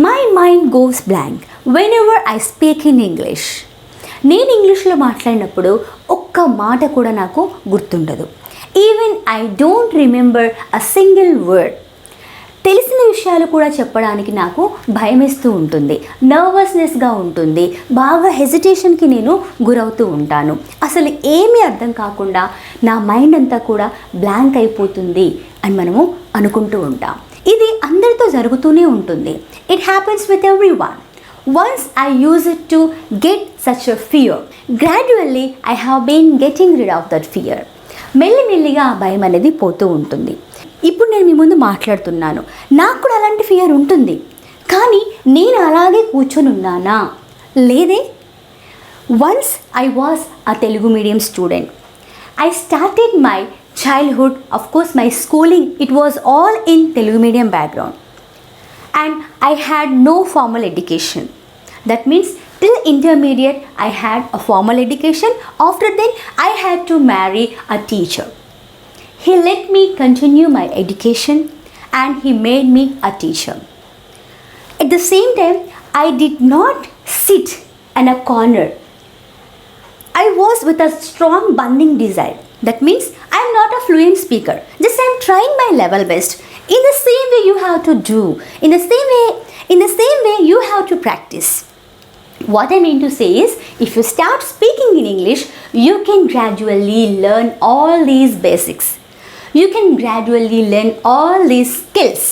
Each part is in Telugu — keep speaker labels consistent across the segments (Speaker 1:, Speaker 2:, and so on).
Speaker 1: My mind goes blank when ever I speak in English. నేను ఇంగ్లీష్లో మాట్లాడినప్పుడు ఒక్క మాట కూడా నాకు గుర్తుండదు. Even I don't remember a single word. తెలిసిన విషయాలు కూడా చెప్పడానికి నాకు భయమేస్తూ ఉంటుంది, నర్వస్నెస్గా ఉంటుంది, బాగా హెజిటేషన్కి నేను గురవుతూ ఉంటాను. అసలు ఏమీ అర్థం కాకుండా నా మైండ్ అంతా కూడా బ్లాంక్ అయిపోతుంది అని మనము అనుకుంటూ ఉంటాం. ఇది అందరితో జరుగుతూనే ఉంటుంది. It happens with every one. Once I used it to get such a fear. Gradually I have been getting rid of that fear. మెల్లిమెల్లిగా ఆ భయం అనేది పోతూ ఉంటుంది. ఇప్పుడు నేను మీ ముందు మాట్లాడుతున్నాను, నాకు కూడా అలాంటి ఫియర్ ఉంటుంది, కానీ నేను అలాగే కూర్చొని ఉన్నానా? లేదే. Once I was a Telugu medium student. I started my childhood, of course my schooling, it was all in Telugu medium background. And I had no formal education. That means till intermediate I had a formal education. After then I had to marry a teacher. He let me continue my education and he made me a teacher. At the same time I did not sit in a corner. I was with a strong burning desire. That means I am not a fluent speaker. Just I am trying my level best. In the same way you have to do. In the same way you have to practice. What I mean to say is, if you start speaking in English, you can gradually learn all these basics. You can gradually learn all these skills.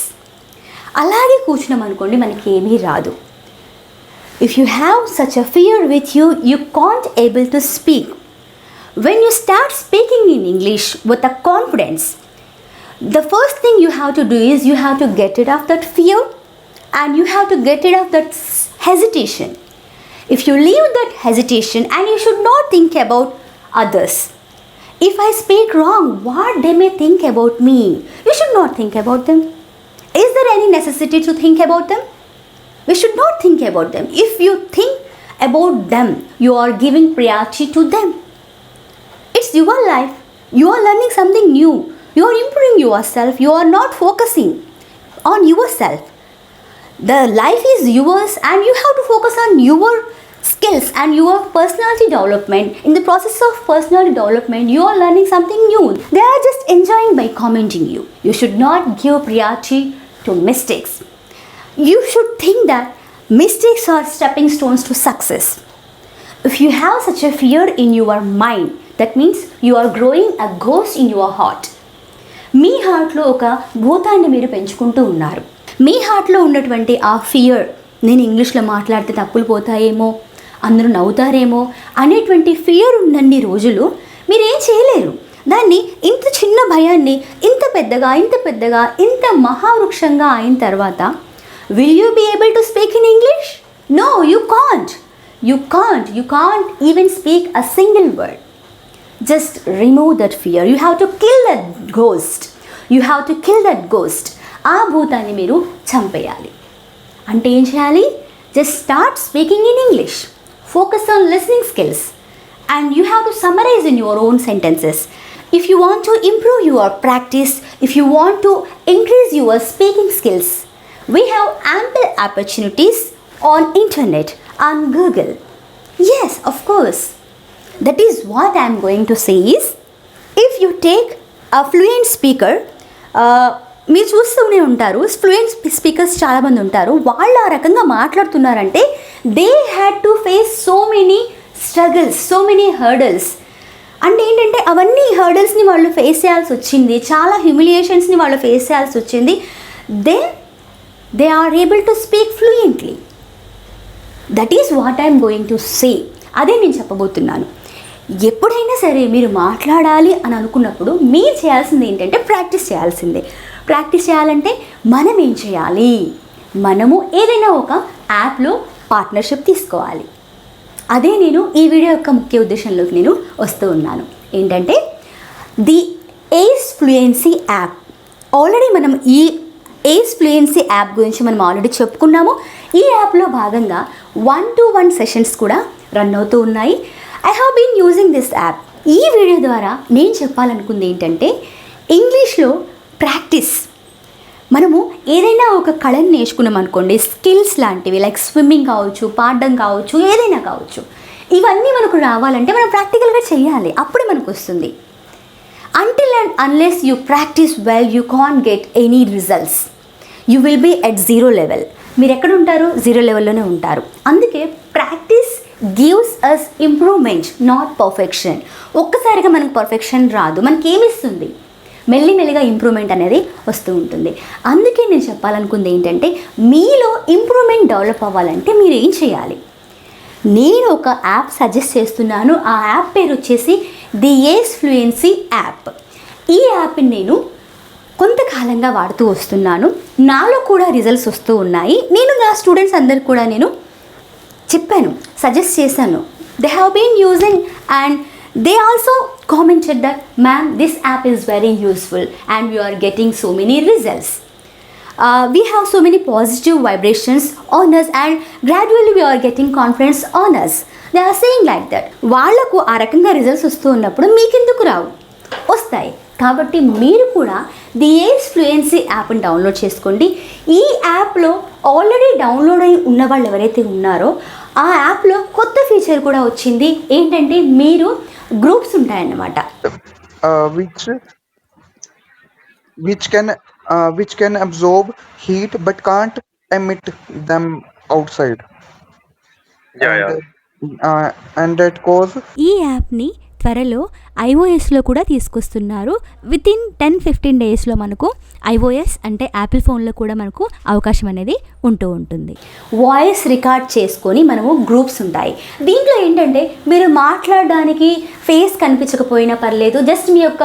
Speaker 1: అలాగే కూర్చున్నాం అనుకోండి, మనకి ఏమీ రాదు. If you have such a fear with you, you can't able to speak. When you start speaking in English with a confidence, the first thing you have to do is you have to get rid of that fear and you have to get rid of that hesitation. If you leave that hesitation, and you should not think about others. If I speak wrong, what they may think about me? You should not think about them. Is there any necessity to think about them? We should not think about them. If you think about them, you are giving priority to them. It's your life. You are learning something new. You are improving yourself. You are not focusing on yourself. The life is yours and you have to focus on your skills and your personality development. In the process of personality development, you are learning something new. They are just enjoying by commenting you. You should not give priority to mistakes. You should think that mistakes are stepping stones to success. If you have such a fear in your mind, that means you are growing a ghost in your heart. మీ హార్ట్లో ఒక భూతాన్ని మీరు పెంచుకుంటూ ఉన్నారు. మీ హార్ట్లో ఉన్నటువంటి ఆ ఫియర్, నేను ఇంగ్లీష్లో మాట్లాడితే తప్పులు పోతాయేమో, అందరూ నవ్వుతారేమో అనేటువంటి ఫియర్ ఉన్నన్ని రోజులు మీరేం చేయలేరు. దాన్ని ఇంత చిన్న భయాన్ని ఇంత పెద్దగా ఇంత మహావృక్షంగా అయిన తర్వాత will you be able to speak in English? No, you can't even speak a single word. Just remove that fear. You have to kill that ghost. ఆ భూతాన్ని మీరు చంపేయాలి. అంటే ఏం చేయాలి? Just start speaking in English. Focus on listening skills. And you have to summarize in your own sentences. If you want to improve your practice, if you want to increase your speaking skills, we have ample opportunities on internet, on Google. Yes, of course. That is what I am going to say is, if you take a fluent speaker, మీరు చూస్తూనే ఉంటారు, ఫ్లూయెంట్ స్పీకర్స్ చాలామంది ఉంటారు. వాళ్ళు ఆ రకంగా మాట్లాడుతున్నారంటే they had to face so many struggles, so many hurdles. అంటే ఏంటంటే అవన్నీ హర్డల్స్ని వాళ్ళు ఫేస్ చేయాల్సి వచ్చింది, చాలా హ్యూమిలియేషన్స్ని వాళ్ళు ఫేస్ చేయాల్సి వచ్చింది. Then they are able to speak fluently. That is what I'm going to say. అదే నేను చెప్పబోతున్నాను. ఎప్పుడైనా సరే మీరు మాట్లాడాలి అని అనుకున్నప్పుడు మీరు చేయాల్సింది ఏంటంటే ప్రాక్టీస్ చేయాల్సిందే. ప్రాక్టీస్ చేయాలంటే మనం ఏం చేయాలి? మనము ఏదైనా ఒక యాప్లో పార్ట్నర్షిప్ తీసుకోవాలి. అదే నేను ఈ వీడియో యొక్క ముఖ్య ఉద్దేశంలోకి నేను వస్తూ ఉన్నాను. ఏంటంటే ది AceFluency యాప్. ఆల్రెడీ మనం ఈ AceFluency యాప్ గురించి మనం ఆల్రెడీ చెప్పుకున్నాము. ఈ యాప్లో భాగంగా 1-to-1 సెషన్స్ కూడా రన్ అవుతూ ఉన్నాయి. I have been using this app. ఈ వీడియో ద్వారా నేను చెప్పాలనుకుంది ఏంటంటే ఇంగ్లీష్లో ప్రాక్టీస్. మనము ఏదైనా ఒక కళను నేర్చుకున్నాం అనుకోండి, స్కిల్స్ లాంటివి లైక్ స్విమ్మింగ్ కావచ్చు, పాడడం కావచ్చు, ఏదైనా కావచ్చు, ఇవన్నీ మనకు రావాలంటే మనం ప్రాక్టికల్గా చేయాలి, అప్పుడే మనకు వస్తుంది. Until and unless you practice well you can't get any results. You will be at zero level. మీరు ఎక్కడ ఉంటారు? జీరో లెవెల్లోనే ఉంటారు. అందుకే practice gives us improvement, not perfection. ఒక్కసారిగా మనకు పర్ఫెక్షన్ రాదు. మనకి ఏమిస్తుంది? మెల్లిమెల్లిగా ఇంప్రూవ్మెంట్ అనేది వస్తూ ఉంటుంది. అందుకే నేను చెప్పాలనుకుంది ఏంటంటే, మీలో ఇంప్రూవ్మెంట్ డెవలప్ అవ్వాలంటే మీరు ఏం చేయాలి? నేను ఒక యాప్ సజెస్ట్ చేస్తున్నాను. ఆ యాప్ పేరు వచ్చేసి ది AceFluency యాప్. ఈ యాప్ని నేను కొంతకాలంగా వాడుతూ వస్తున్నాను. నాలో కూడా రిజల్ట్స్ వస్తూ ఉన్నాయి. నేను నా స్టూడెంట్స్ అందరికి కూడా నేను చెప్పాను, సజెస్ట్ చేశాను. They have been using and they also commented that, ma'am, this app is very useful and we are getting so many results. We have so many positive vibrations on us and gradually we are getting confidence on us. They are saying like that. వాళ్ళకు ఆ రకంగా రిజల్ట్స్ వస్తూ ఉన్నప్పుడు మీకెందుకు రావు? వస్తాయి. కాబట్టి మీరు కూడా ది AceFluency యాప్ని డౌన్లోడ్ చేసుకోండి. ఈ యాప్లో ఆల్రెడీ డౌన్లోడ్ అయి ఉన్న వాళ్ళు ఎవరైతే ఉన్నారో ఆ యాప్లో కొత్త ఫీచర్ కూడా వచ్చింది. ఏంటంటే మీరు గ్రూప్స్ ఉంటాయన్నమాట.
Speaker 2: which can absorb heat but can't emit them outside.
Speaker 3: Yeah,
Speaker 2: and
Speaker 3: yeah.
Speaker 2: and that cause
Speaker 1: ఈ యాప్ని త్వరలో iOSలో కూడా తీసుకొస్తున్నారు. వితిన్ 10-15 డేస్లో మనకు iOS అంటే యాపిల్ ఫోన్లో కూడా మనకు అవకాశం అనేది ఉంటూ ఉంటుంది. వాయిస్ రికార్డ్ చేసుకొని మనము గ్రూప్స్ ఉంటాయి. దీంట్లో ఏంటంటే మీరు మాట్లాడడానికి ఫేస్ కనిపించకపోయినా పర్లేదు, జస్ట్ మీ యొక్క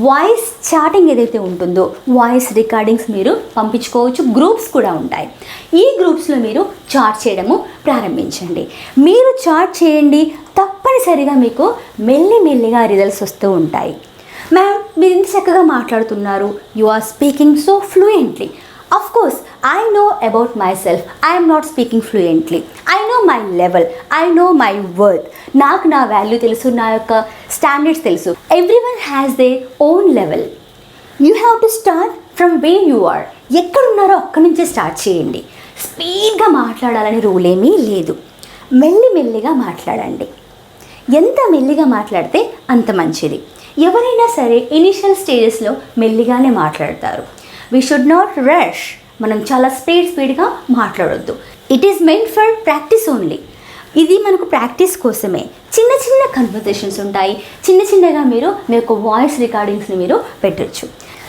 Speaker 1: వాయిస్ చాటింగ్ ఏదైతే ఉంటుందో వాయిస్ రికార్డింగ్స్ మీరు పంపించుకోవచ్చు. గ్రూప్స్ కూడా ఉంటాయి. ఈ గ్రూప్స్లో మీరు చాట్ చేయడము ప్రారంభించండి. మీరు చాట్ చేయండి, తప్పనిసరిగా మీకు మెల్లిమెల్లిగా రిజల్ట్స్ వస్తూ ఉంటాయి. మ్యామ్, మీరు ఇంత చక్కగా మాట్లాడుతున్నారు, you are speaking so fluently. Of course I know about myself, I'm not speaking fluently. I know my level, I know my worth. నాకు నా వాల్యూ తెలుసు, నా యొక్క స్టాండర్డ్స్ తెలుసు. Everyone has their own level. You have to start from way you are. ఎక్కడున్నారో అక్కడి నుంచే స్టార్ట్ చేయండి. స్పీడ్గా మాట్లాడాలని రూల్ ఏమీ లేదు. మెల్లిమెల్లిగా మాట్లాడండి. ఎంత మెల్లిగా మాట్లాడితే అంత మంచిది. ఎవరైనా సరే ఇనిషియల్ స్టేజెస్లో మెల్లిగానే మాట్లాడతారు. We should not rush. మనం చాలా స్పీడ్గా మాట్లాడొద్దు. It is meant for practice only. ఇది మనకు ప్రాక్టీస్ కోసమే. చిన్న చిన్న కన్వర్జేషన్స్ ఉంటాయి. చిన్నగా మీరు మీ యొక్క వాయిస్ రికార్డింగ్స్ని మీరు పెట్టచ్చు.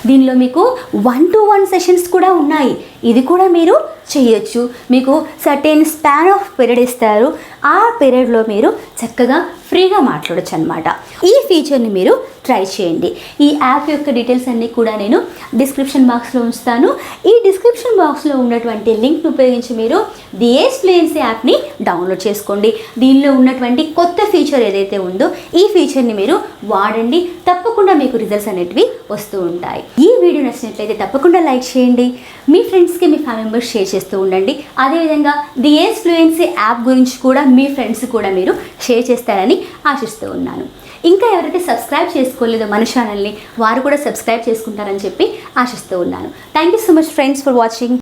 Speaker 1: దీనిలో మీకు 1-to-1 సెషన్స్ కూడా ఉన్నాయి. ఇది కూడా మీరు చేయొచ్చు. మీకు సర్టెన్ స్పాన్ ఆఫ్ పీరియడ్ ఇస్తారు. ఆ పీరియడ్లో మీరు చక్కగా ఫ్రీగా మాట్లాడచ్చు అనమాట. ఈ ఫీచర్ని మీరు ట్రై చేయండి. ఈ యాప్ యొక్క డీటెయిల్స్ అన్నీ కూడా నేను డిస్క్రిప్షన్ బాక్స్లో ఉంచుతాను. ఈ డిస్క్రిప్షన్ బాక్స్లో ఉన్నటువంటి లింక్ను ఉపయోగించి మీరు ది AceFluency యాప్ని డౌన్లోడ్ చేసుకోండి. దీనిలో ఉన్నటువంటి కొత్త ఫీచర్ ఏదైతే ఉందో ఈ ఫీచర్ని మీరు వాడండి. తప్పకుండా మీకు రిజల్ట్స్ అనేటివి వస్తూ ఉంటాయి. ఈ వీడియో నచ్చినట్లయితే తప్పకుండా లైక్ చేయండి. మీ ఫ్రెండ్స్కి, మీ ఫ్యామిలీ మెంబర్స్ షేర్ చేస్తూ ఉండండి. అదేవిధంగా ది AceFluency యాప్ గురించి కూడా మీ ఫ్రెండ్స్ కూడా మీరు షేర్ చేస్తారని ఆశిస్తూ ఉన్నాను. ఇంకా ఎవరైతే సబ్స్క్రైబ్ చేసుకోలేదో మన ఛానల్ని, వారు కూడా సబ్స్క్రైబ్ చేసుకుంటారని చెప్పి ఆశిస్తూ ఉన్నాను. Thank you so much friends for watching.